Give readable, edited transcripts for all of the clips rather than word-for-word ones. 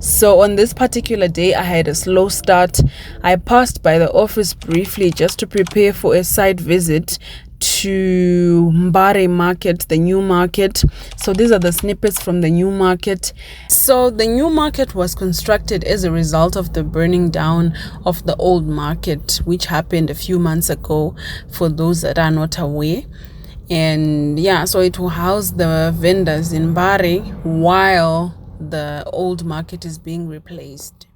So on this particular day, I had a slow start. I passed by the office briefly just to prepare for a site visit to Mbare market, the new market. So these are the snippets from the new market. So the new market was constructed as a result of the burning down of the old market, which happened a few months ago, for those that are not aware. And yeah, so it will house the vendors in Mbare while the old market is being replaced.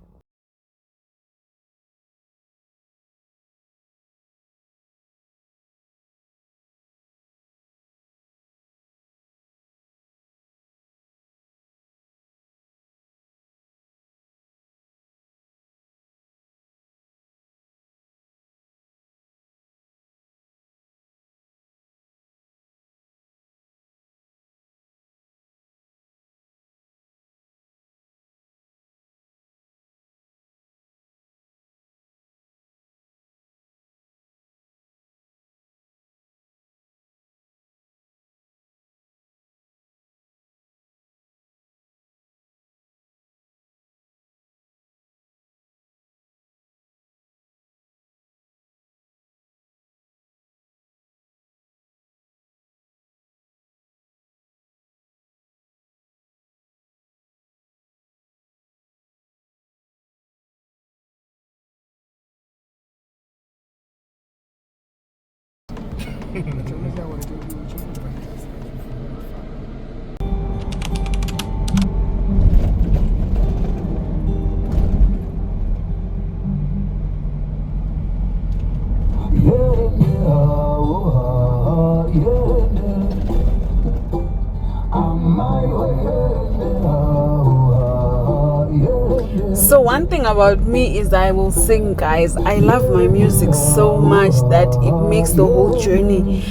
So one thing about me is I will sing, guys. I love my music so much that it makes the whole journey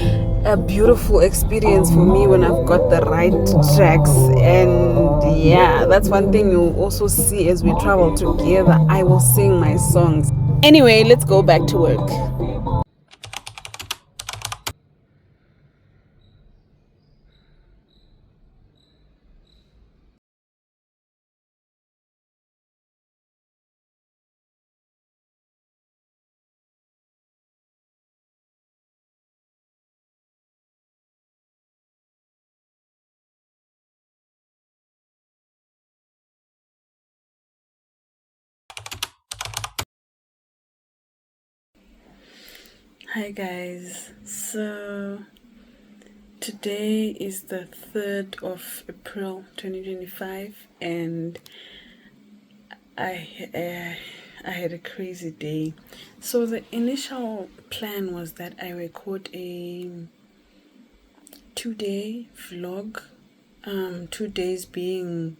a beautiful experience for me when I've got the right tracks. And yeah, that's one thing you'll also see as we travel together. I will sing my songs. Anyway, let's go back to work. Hi guys, so today is the 3rd of April 2025 and I had a crazy day. So the initial plan was that I record a 2-day vlog, 2 days being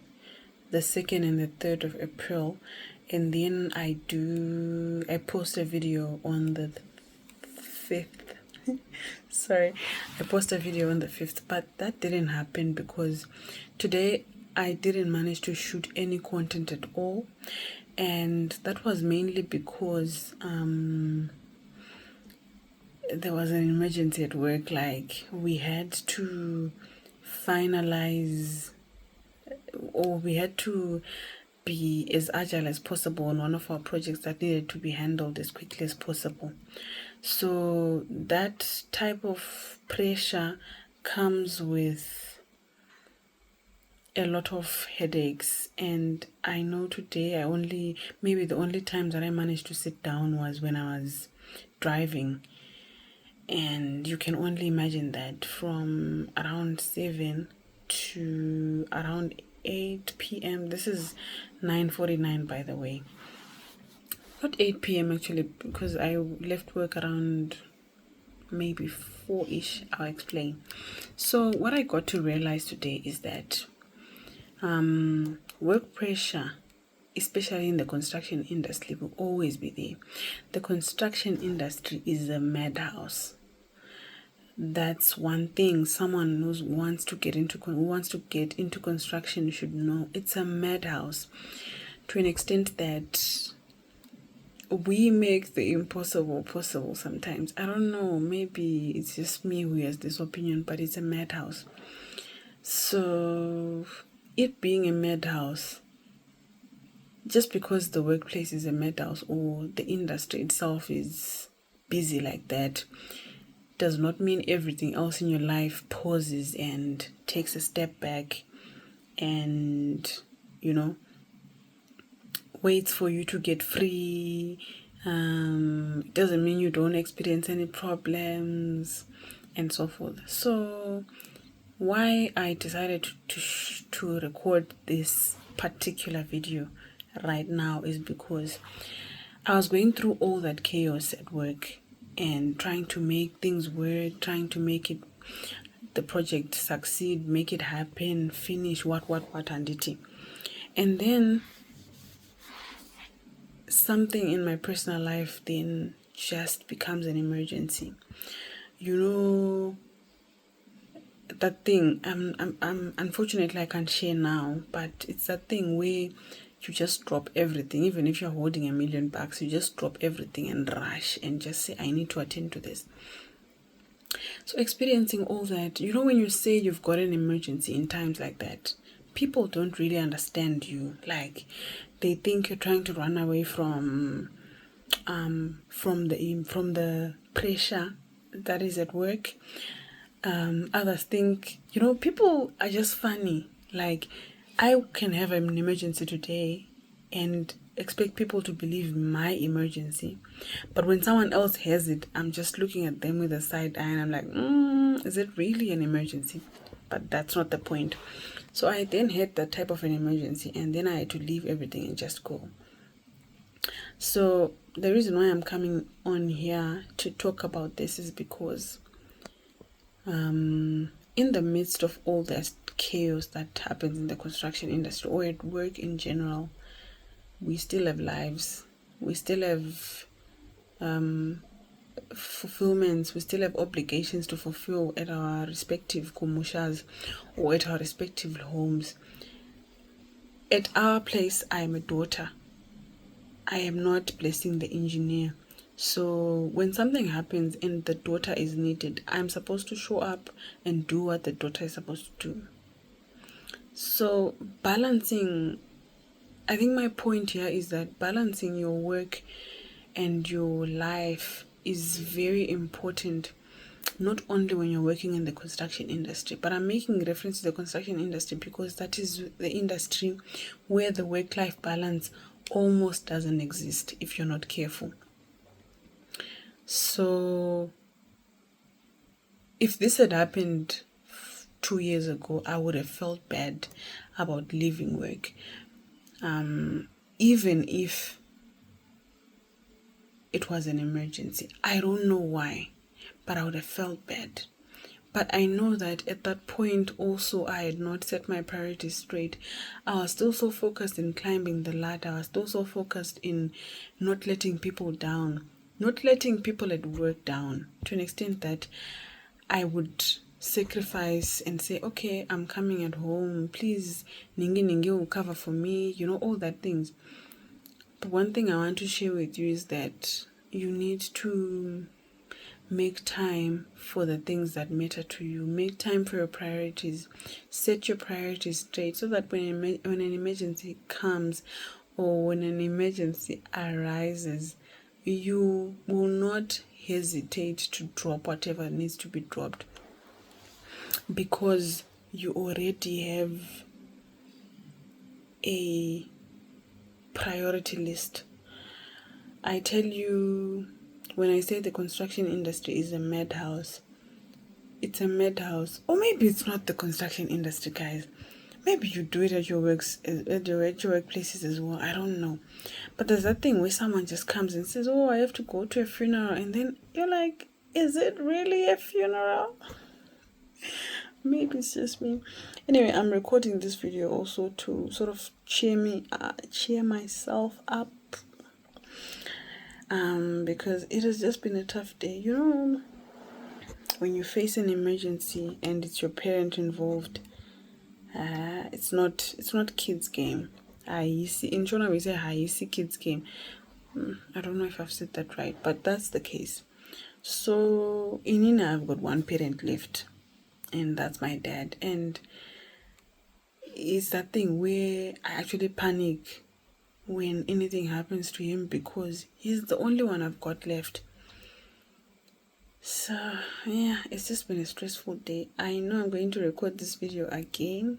the 2nd and the 3rd of April, and then I post a video on the 5th. Sorry, I posted a video on the 5th, but that didn't happen because today I didn't manage to shoot any content at all, and that was mainly because there was an emergency at work. Like, we had to finalize, or we had to be as agile as possible on one of our projects that needed to be handled as quickly as possible. So that type of pressure comes with a lot of headaches, and I know today maybe the only time that I managed to sit down was when I was driving, and you can only imagine that from around 7 to around 8 p.m. This is 9:49, by the way. Not 8 p.m. actually, because I left work around maybe 4-ish. I'll explain. So what I got to realize today is that work pressure, especially in the construction industry, will always be there. The construction industry is a madhouse. That's one thing someone who wants to get into construction should know. It's a madhouse, to an extent that we make the impossible possible sometimes. I don't know, maybe it's just me who has this opinion, but it's a madhouse. So it being a madhouse, just because the workplace is a madhouse or the industry itself is busy like that does not mean everything else in your life pauses and takes a step back and, waits for you to get free. It doesn't mean you don't experience any problems and so forth. So why I decided to record this particular video right now is because I was going through all that chaos at work and trying to make things work, trying to make the project succeed, make it happen, finish what and it. And then something in my personal life then just becomes an emergency. That thing, I'm unfortunately I can't share now, but it's that thing where you just drop everything. Even if you're holding $1 million, you just drop everything and rush and just say, I need to attend to this. So experiencing all that, when you say you've got an emergency in times like that, people don't really understand you. Like, they think you're trying to run away from the pressure that is at work. Others think, people are just funny. Like, I can have an emergency today and expect people to believe my emergency, but when someone else has it, I'm just looking at them with a side eye and I'm like, is it really an emergency? But that's not the point. So I then had that type of an emergency, and then I had to leave everything and just go. So the reason why I'm coming on here to talk about this is because in the midst of all that chaos that happens in the construction industry or at work in general, we still have lives, we still have fulfillments, we still have obligations to fulfill at our respective kumushas or at our respective homes. At our place, I am a daughter. I am not blessing the engineer. So when something happens and the daughter is needed, I'm supposed to show up and do what the daughter is supposed to do. So balancing, I think my point here is that balancing your work and your life is very important, not only when you're working in the construction industry, but I'm making reference to the construction industry because that is the industry where the work-life balance almost doesn't exist if you're not careful. So if this had happened 2 years ago, I would have felt bad about leaving work, even if it was an emergency. I don't know why, but I would have felt bad. But I know that at that point also I had not set my priorities straight. I was still so focused in climbing the ladder. I was still so focused in not letting people down, not letting people at work down, to an extent that I would sacrifice and say, okay, I'm coming at home, please, ningi will cover for me, all that things. But one thing I want to share with you is that you need to make time for the things that matter to you. Make time for your priorities. Set your priorities straight so that when an emergency comes or when an emergency arises, you will not hesitate to drop whatever needs to be dropped, because you already have a priority list. I tell you, when I say the construction industry is a madhouse, it's a madhouse. Or maybe it's not the construction industry, guys. Maybe you do it at your workplaces as well. I don't know. But there's that thing where someone just comes and says, oh, I have to go to a funeral. And then you're like, is it really a funeral? Maybe it's just me. Anyway, I'm recording this video also to sort of cheer myself up. Because it has just been a tough day. When you face an emergency and it's your parent involved, it's not kids game. In Shona we say kids game. I don't know if I've said that right, but that's the case. So in Ina, I've got one parent left, and that's my dad. And it's that thing where I actually panic when anything happens to him, because he's the only one I've got left. So yeah, it's just been a stressful day. I know I'm going to record this video again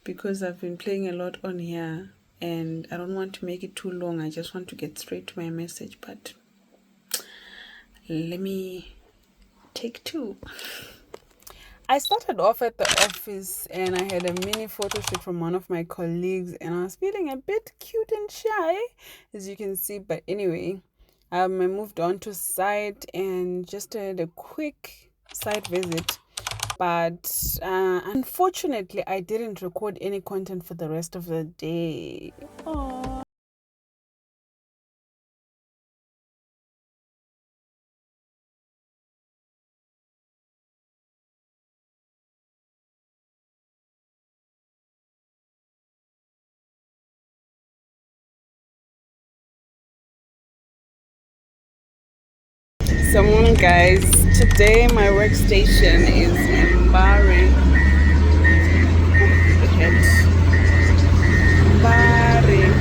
because I've been playing a lot on here and I don't want to make it too long. I just want to get straight to my message, but let me take two. I started off at the office and I had a mini photo shoot from one of my colleagues and I was feeling a bit cute and shy, as you can see. But anyway, I moved on to site and just had a quick site visit. But unfortunately, I didn't record any content for the rest of the day. Aww. So morning guys, today my workstation is in Mbare. Mbare.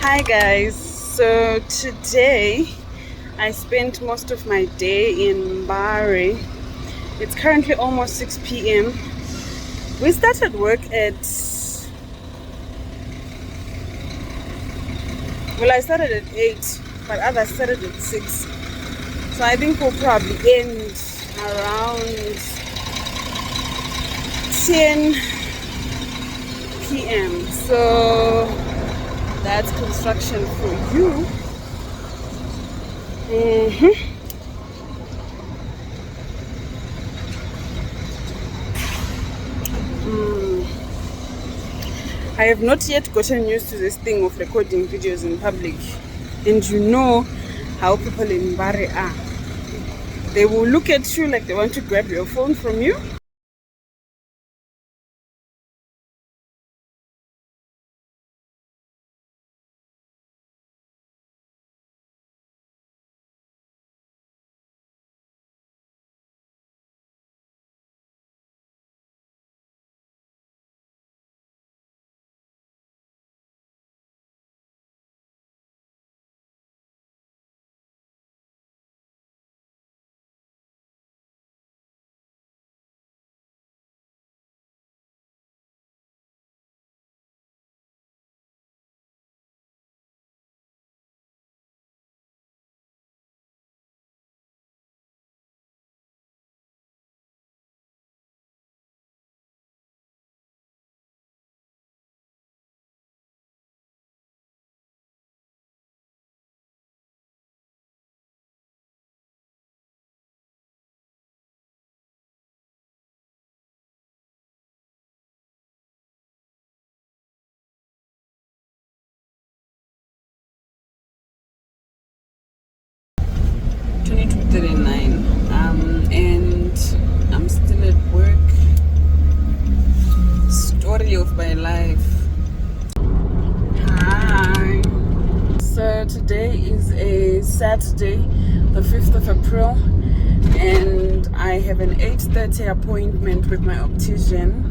Hi guys, so today I spent most of my day in Mbare. It's currently almost 6 p.m. We started work at, well, I started at 8, but others started at 6. So I think we'll probably end around 10 p.m. So that's construction for you. I have not yet gotten used to this thing of recording videos in public. And you know how people in Mbare are. They will look at you like they want to grab your phone from you. And I'm still at work. Story of my life. Hi. So today is a Saturday, the 5th of April, and I have an 8:30 appointment with my optician.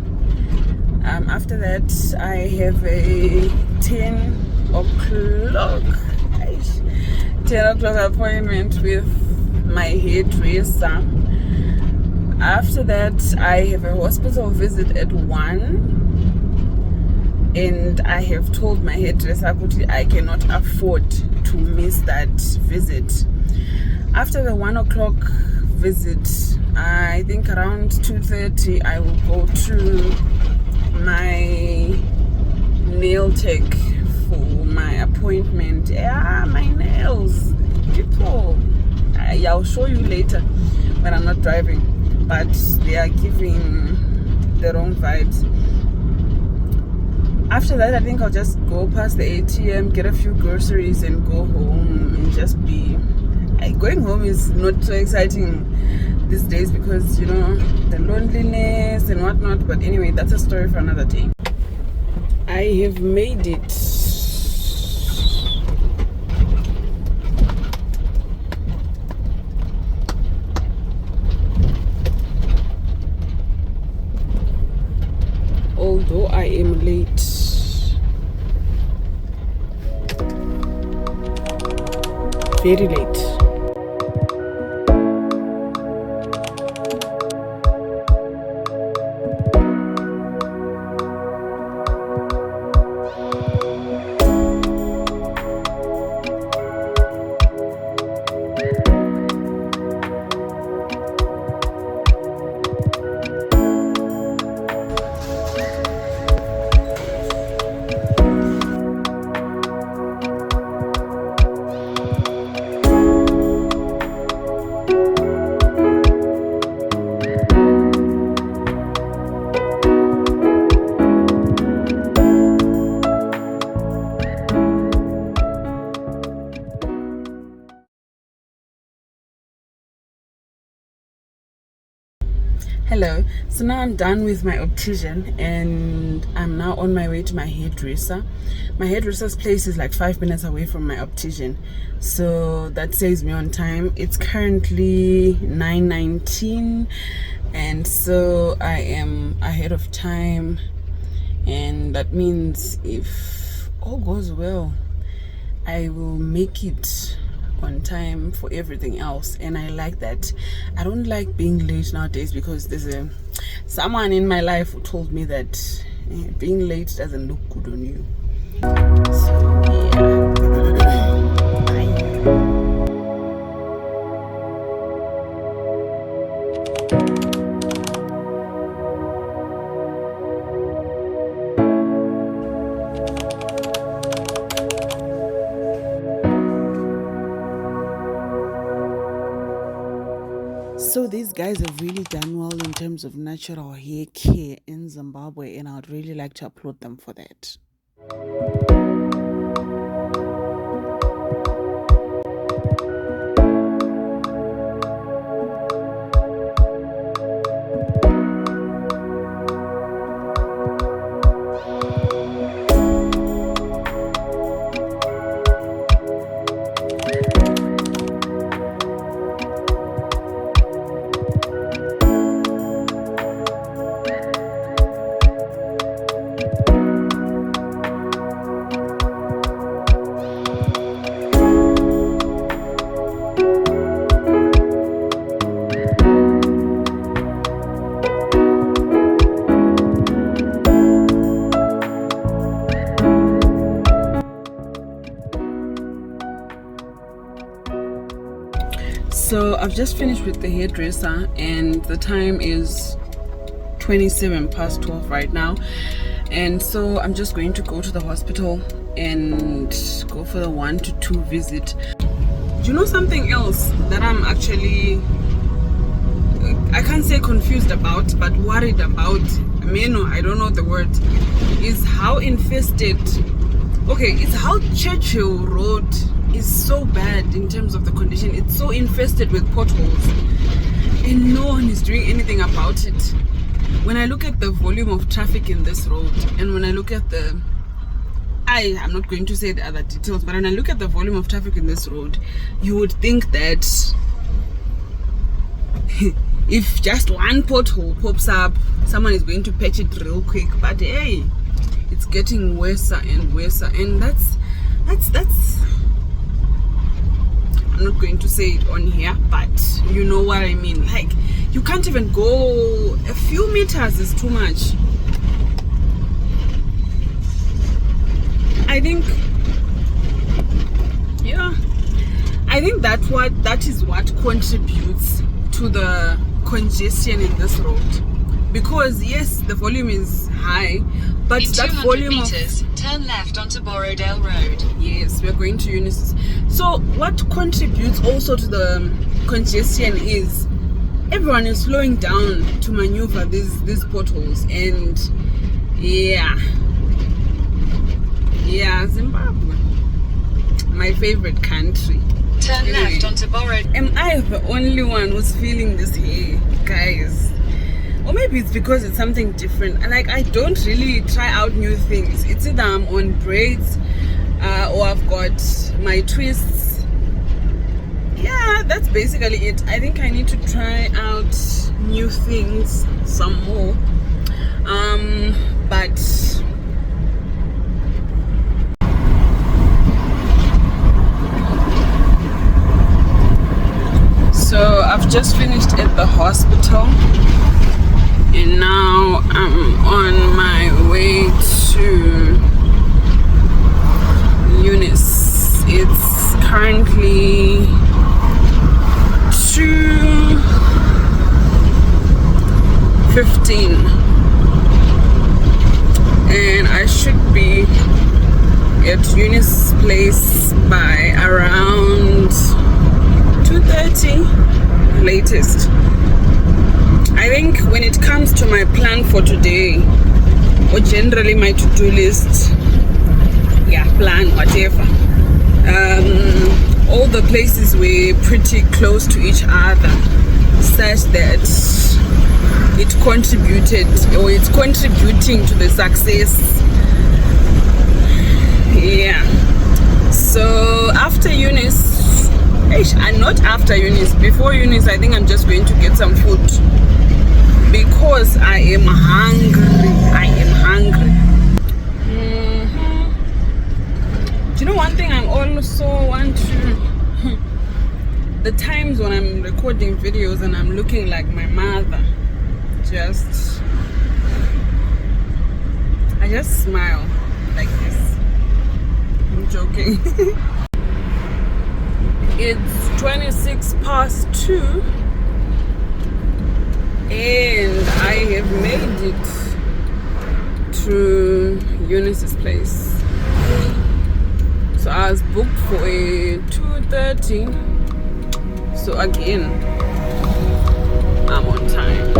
After that, I have a 10 o'clock appointment with my hairdresser. After that, I have a hospital visit at 1, and I have told my hairdresser I cannot afford to miss that visit. After the 1 o'clock visit, I think around 2:30 I will go to my nail tech for my appointment. Yeah, my nails, people. I'll show you later when I'm not driving, but they are giving the wrong vibes. After that, I think I'll just go past the ATM, get a few groceries and go home and just be... Going home is not so exciting these days because, you know, the loneliness and whatnot, but anyway, that's a story for another day. I have made it. very late. Hello, so now I'm done with my optician and I'm now on my way to my hairdresser. My hairdresser's place is like 5 minutes away from my optician, so that saves me on time. It's currently 9:19 and so I am ahead of time, and that means if all goes well I will make it on time for everything else, and I like that. I don't like being late nowadays because there's someone in my life who told me that being late doesn't look good on you. So yeah. So these guys have really done well in terms of natural hair care in Zimbabwe, and I would really like to applaud them for that. So I've just finished with the hairdresser and the time is 12 right now, and so I'm just going to go to the hospital and go for the 1 to 2 visit. Do you know something else that I'm actually, I can't say confused about, but worried about? I don't know the word. Is how infested, okay, it's how Churchill Road is so bad in terms of the condition. It's so infested with potholes and no one is doing anything about it. When I look at the volume of traffic in this road, and when I look at the, I'm not going to say the other details, but when I look at the volume of traffic in this road, you would think that if just one pothole pops up, someone is going to patch it real quick. But hey, it's getting worse and worse, and that's I'm not going to say it on here, but you know what I mean. Like, you can't even go a few meters is too much. I think, yeah, I think that is what contributes to the congestion in this road, because yes, the volume is high, but in that 200 volume meters, turn left onto Borrowdale Road. Yes, we're going to Unisys. So what contributes also to the congestion is everyone is slowing down to maneuver these potholes, and yeah, Zimbabwe, my favorite country. Turn left onto Borrowdale. Am I the only one who's feeling this here, guys? Or maybe it's because it's something different. Like, I don't really try out new things. It's either I'm on braids or I've got my twists. Yeah, that's basically it. I think I need to try out new things some more. But just finished at the hospital, and now I'm on my way to Eunice. It's currently 2:15, and I should be at Eunice's place by around 2:30 latest. I think when it comes to my plan for today, or generally my to-do list, plan, whatever, all the places were pretty close to each other, such that it contributed, or it's contributing to the success. So after Eunice, and not after Eunice, before Eunice, I think I'm just going to get some food because I am hungry. Do you know one thing I also want to the times when I'm recording videos and I'm looking like my mother, I just smile like this. I'm joking. It's 2:26, and I have made it to Eunice's place. So I was booked for a 2:30. So again, I'm on time.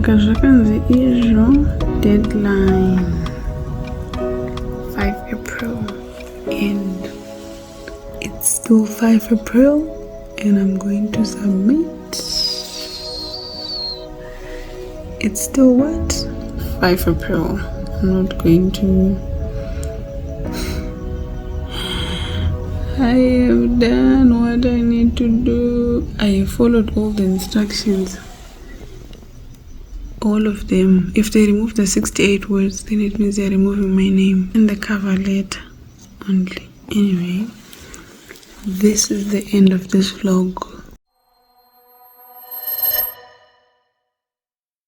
Kazhakanzi Ijo deadline 5 April, and it's still 5 April, and I'm going to submit. It's still what? 5 April. I'm not going to. I have done what I need to do. I have followed all the instructions. All of them. If they remove the 68 words, then it means they're removing my name and the cover letter only. Anyway, this is the end of this vlog.